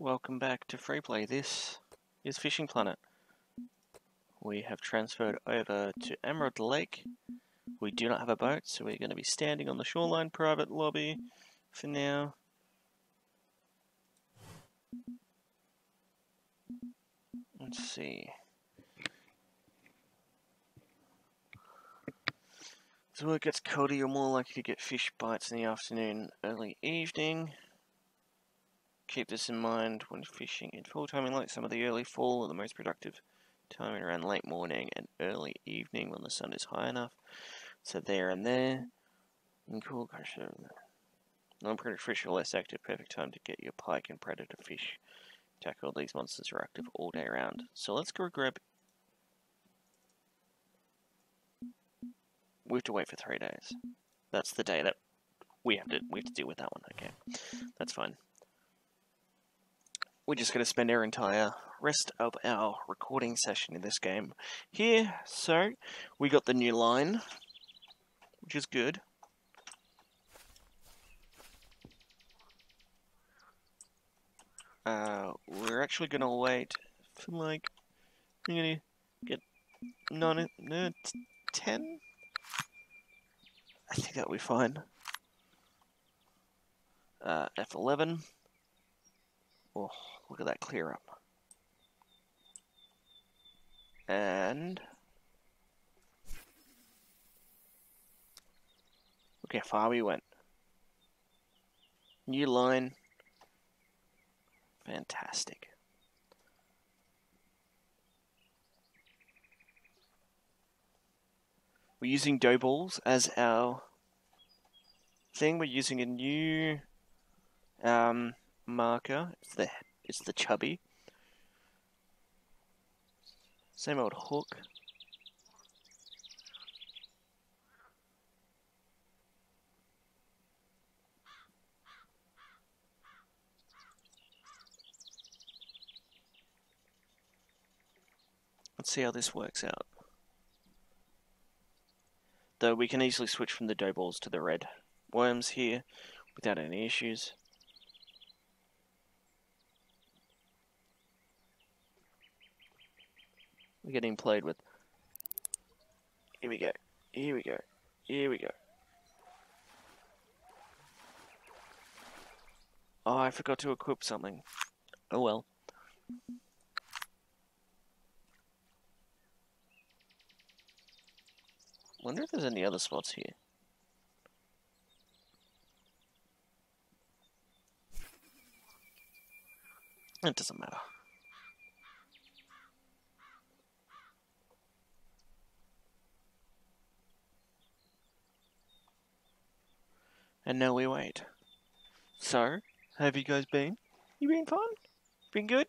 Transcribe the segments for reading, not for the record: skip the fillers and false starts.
Welcome back to Freeplay. This is Fishing Planet. We have transferred over to Emerald Lake. We do not have a boat, so we're going to be standing on the shoreline private lobby for now. Let's see. So when it gets colder, you're more likely to get fish bites in the afternoon, early evening. Keep this in mind when fishing in full timing, like some of the early fall are the most productive timing around late morning and early evening when the sun is high enough. So there and there. And cool, non-predator fish are less active, perfect time to get your pike and predator fish. Tackle, these monsters are active all day round. So let's go grab... We have to wait for 3 days. That's the day that we have to deal with that one, okay. That's fine. We're just going to spend our entire rest of our recording session in this game here. So, we got the new line, which is good. We're actually going to wait for like, we're going to get 10? I think that'll be fine. F11. Oh, look at that clear up. And look how far we went. New line. Fantastic. We're using dough balls as our thing. We're using a new marker. It's the chubby. Same old hook. Let's see how this works out. Though we can easily switch from the dough balls to the red worms here without any issues. We're getting played with. Here we go. Here we go. Here we go. Oh, I forgot to equip something. Oh well. Wonder if there's any other spots here. It doesn't matter. And now we wait. So, how have you guys been? You been fun? Been good?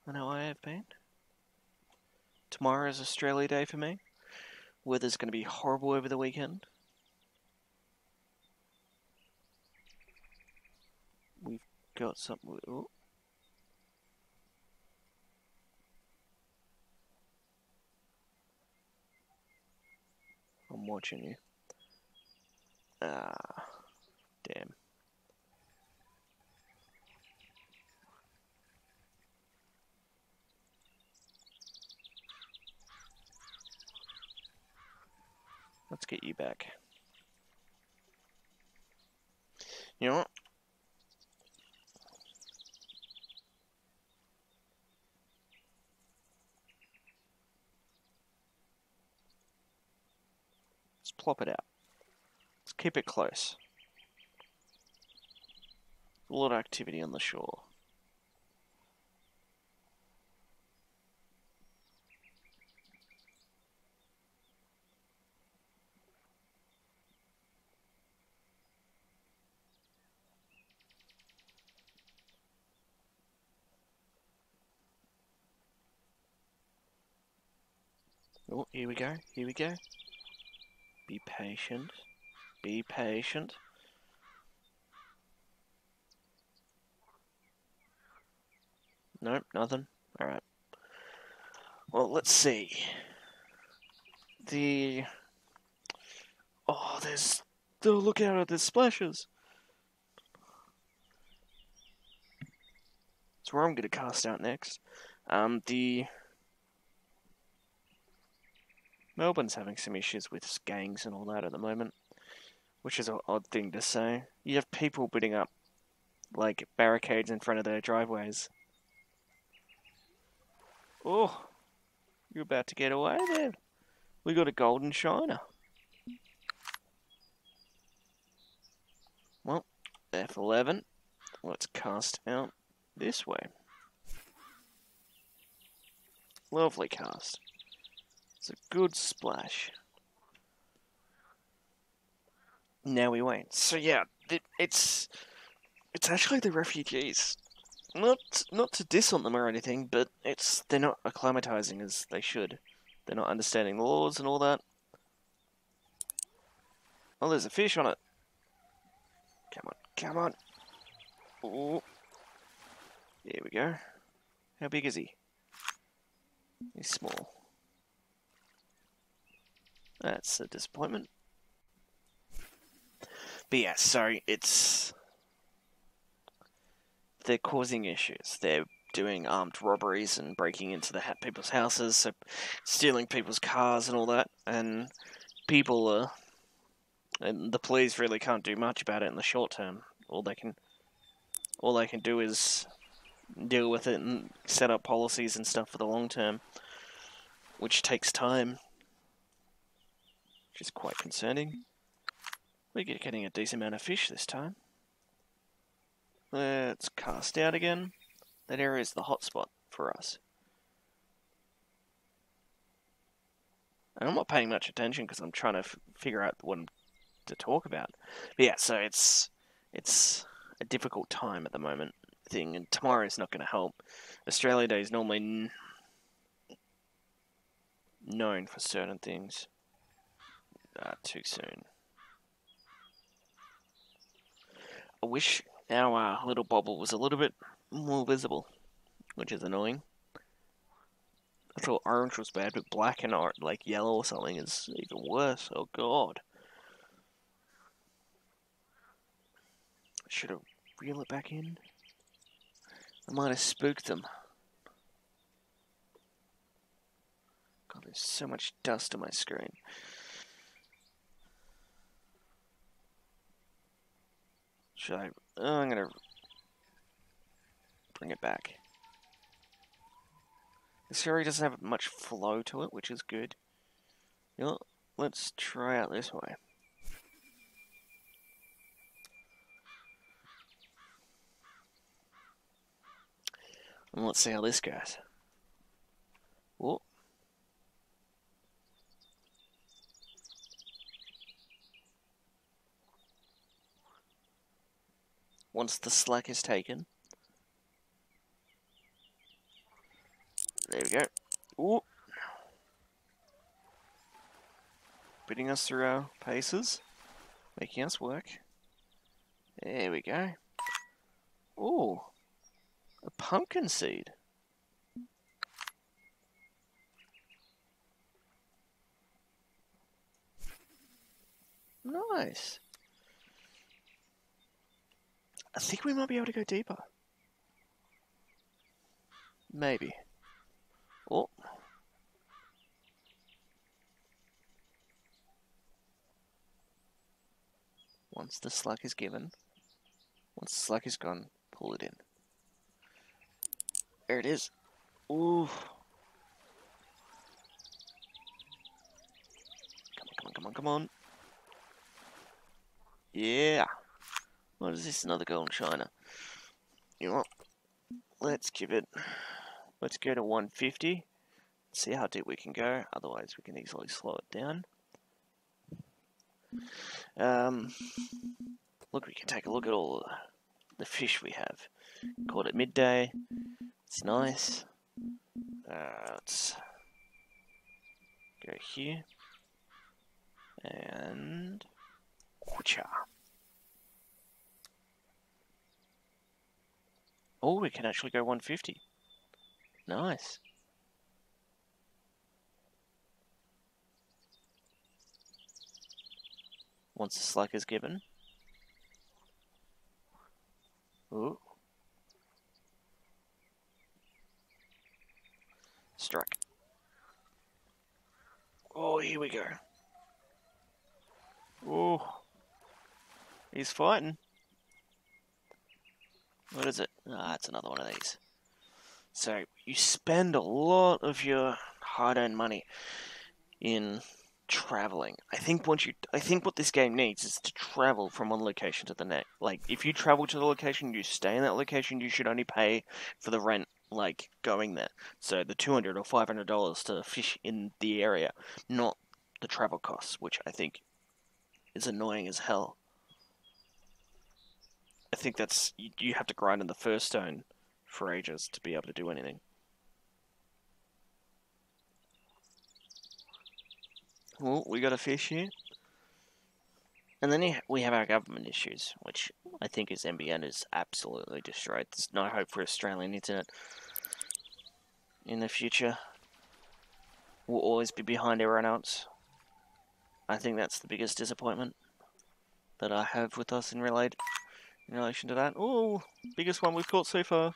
I know I have been. Tomorrow is Australia Day for me. Weather's going to be horrible over the weekend. We've got something... Oh. I'm watching you. Ah, damn. Let's get you back. You know what? Let's plop it out. Let's keep it close. A lot of activity on the shore. Oh, here we go. Here we go. Be patient. Be patient. Nope, nothing. Alright. Well, let's see. Oh, there's... Oh, look out, there's splashes. That's where I'm going to cast out next. The Melbourne's having some issues with gangs and all that at the moment, which is an odd thing to say. You have people putting up, like, barricades in front of their driveways. Oh, you're about to get away there. We got a golden shiner. Well, F11. Let's cast out this way. Lovely cast. It's a good splash. Now we wait. So yeah, it's actually the refugees. Not to diss on them or anything, but they're not acclimatizing as they should. They're not understanding the laws and all that. Oh, there's a fish on it. Come on, come on. Oh, there we go. How big is he? He's small. That's a disappointment. But yeah, so they're causing issues. They're doing armed robberies and breaking into people's houses, so stealing people's cars and all that. And and the police really can't do much about it in the short term. All they can do is deal with it and set up policies and stuff for the long term, which takes time, which is quite concerning. We're getting a decent amount of fish this time. Let's cast out again. That area is the hotspot for us. And I'm not paying much attention because I'm trying to figure out what to talk about. But yeah, so it's a difficult time at the moment thing, and tomorrow's not going to help. Australia Day is normally known for certain things. Too soon. I wish our little bobble was a little bit more visible, which is annoying. I thought orange was bad, but black and like yellow or something is even worse. Oh god. Should have reeled it back in. I might have spooked them. God, there's so much dust on my screen. Should I? Oh, I'm gonna bring it back. This area doesn't have much flow to it, which is good. You know, let's try out this way. And let's see how this goes. Whoa. Once the slack is taken. There we go. Ooh. Putting us through our paces. Making us work. There we go. Ooh. A pumpkin seed. Nice. I think we might be able to go deeper. Maybe. Oh. Once the slack is given, once the slack is gone, pull it in. There it is. Ooh. Come on, come on, come on, come on. Yeah. What is this? Another golden shiner. You know what? Let's go to 150. See how deep we can go. Otherwise, we can easily slow it down. Look, we can take a look at all the fish we have. Caught at midday. It's nice. Let's go here. And... Whoocha. Oh, we can actually go 150. Nice. Once the slack is given. Ooh. Strike. Oh, here we go. Oh, he's fighting. What is it? Ah, it's another one of these. So you spend a lot of your hard-earned money in traveling. I think what this game needs is to travel from one location to the next. Like, if you travel to the location, you stay in that location, you should only pay for the rent, like, going there. So the $200 or $500 to fish in the area, not the travel costs, which I think is annoying as hell. I think that's you have to grind in the first zone for ages to be able to do anything. Well, we got a fish here. And then we have our government issues, which I think is NBN is absolutely destroyed. There's no hope for Australian internet in the future. We'll always be behind everyone else. I think that's the biggest disappointment that I have with us in relation to that. Oh, biggest one we've caught so far.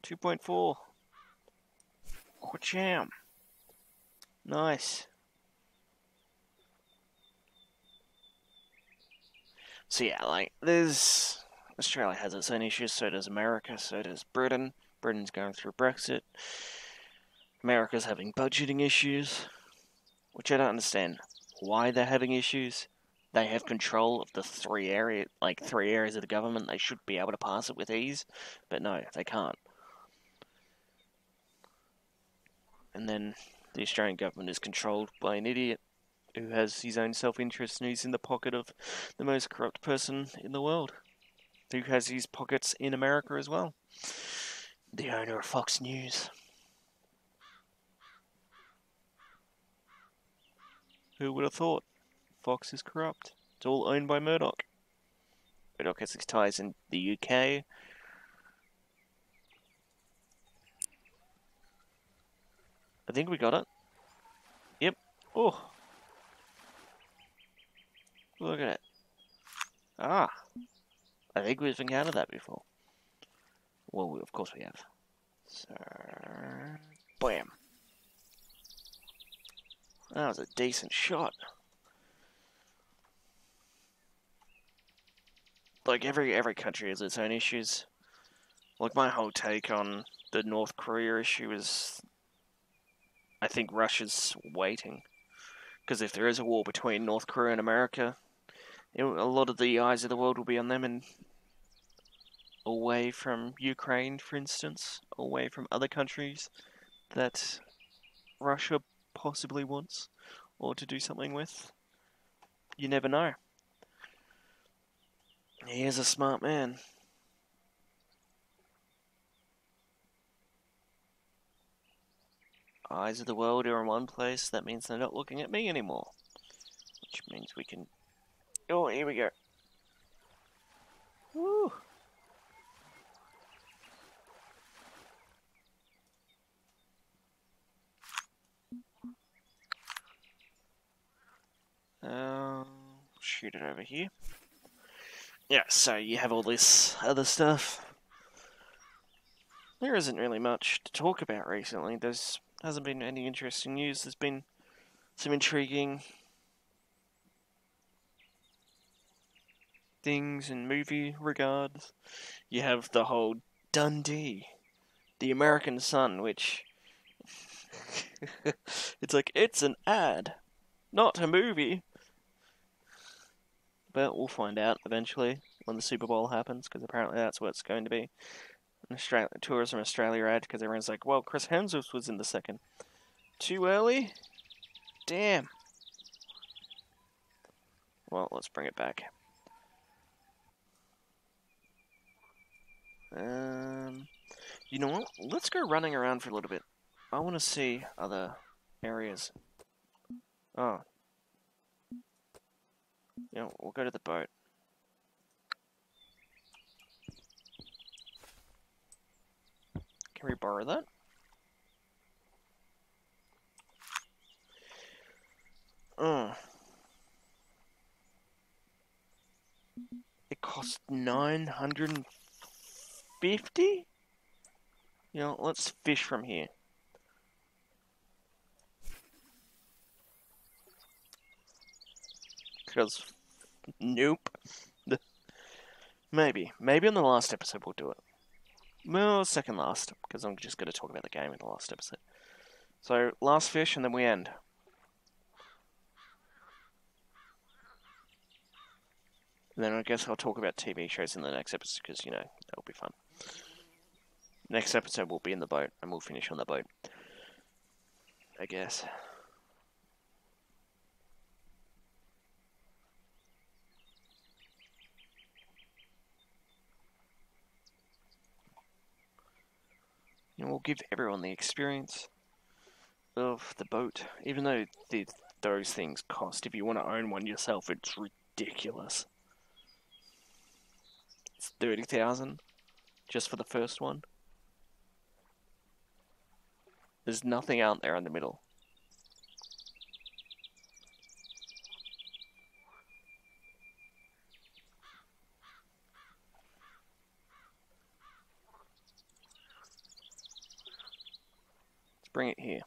2.4. Quacham. Nice. So yeah, like, Australia has its own issues, so does America, so does Britain. Britain's going through Brexit. America's having budgeting issues, which I don't understand why they're having issues. They have control of the three areas of the government. They should be able to pass it with ease, but no, they can't. And then the Australian government is controlled by an idiot who has his own self-interest and he's in the pocket of the most corrupt person in the world, who has his pockets in America as well. The owner of Fox News. Who would have thought? Fox is corrupt. It's all owned by Murdoch. Murdoch has his ties in the UK. I think we got it. Yep. Oh. Look at it. Ah. I think we've encountered that before. Well, of course we have. So... Bam. That was a decent shot. Like, every country has its own issues. Like, my whole take on the North Korea issue is... I think Russia's waiting. Because if there is a war between North Korea and America, a lot of the eyes of the world will be on them and away from Ukraine, for instance, away from other countries that Russia possibly wants or to do something with. You never know. He is a smart man. Eyes of the world are in one place, that means they're not looking at me anymore. Which means we can... Oh, here we go. Woo! Shoot it over here. Yeah, so you have all this other stuff. There isn't really much to talk about recently. There hasn't been any interesting news. There's been some intriguing things in movie regards. You have the whole Dundee, the American Sun, which... it's like, it's an ad, not a movie. But we'll find out eventually when the Super Bowl happens, because apparently that's what it's going to be. An Tourism Australia ad, because everyone's like, well, Chris Hemsworth was in the second. Too early? Damn. Well, let's bring it back. You know what? Let's go running around for a little bit. I want to see other areas. Oh. You know, we'll go to the boat. Can we borrow that? Oh. It cost $950? You know, let's fish from here. Because, nope. Maybe on the last episode we'll do it. Well, second last, because I'm just going to talk about the game in the last episode. So, last fish, and then we end. And then I guess I'll talk about TV shows in the next episode, because, you know, that'll be fun. Next episode we'll be in the boat, and we'll finish on the boat. I guess. And we'll give everyone the experience of the boat, even though those things cost. If you want to own one yourself, it's ridiculous. It's 30,000 just for the first one. There's nothing out there in the middle. Let's bring it here.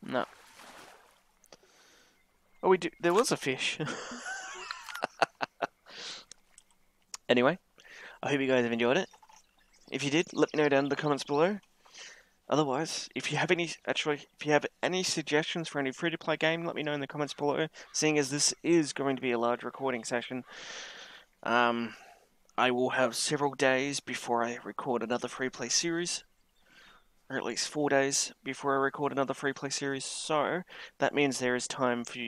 No. Oh, we do. There was a fish. Anyway, I hope you guys have enjoyed it. If you did, let me know down in the comments below. Otherwise, if you have any suggestions for any free-to-play game, let me know in the comments below. Seeing as this is going to be a large recording session, I will have several days before I record another free-play series. Or at least 4 days before I record another free-play series. So, that means there is time for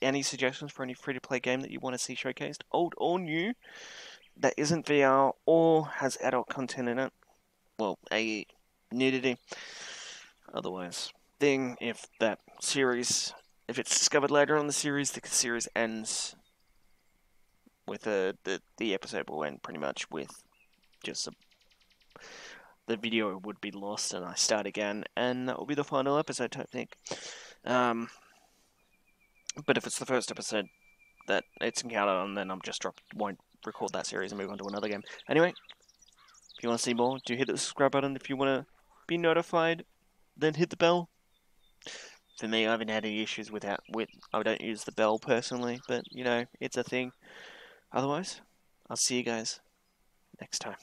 any suggestions for any free-to-play game that you want to see showcased, old or new, that isn't VR or has adult content in it. Well, nudity. Otherwise, if that series, if it's discovered later on the series ends with the episode will end pretty much with just the video would be lost and I start again, and that will be the final episode type thing. But if it's the first episode that it's encountered on, then I'm just won't record that series and move on to another game. Anyway, if you want to see more, do hit the subscribe button. If you want to be notified, then hit the bell. For me, I haven't had any issues with I don't use the bell personally, but you know, it's a thing. Otherwise, I'll see you guys next time.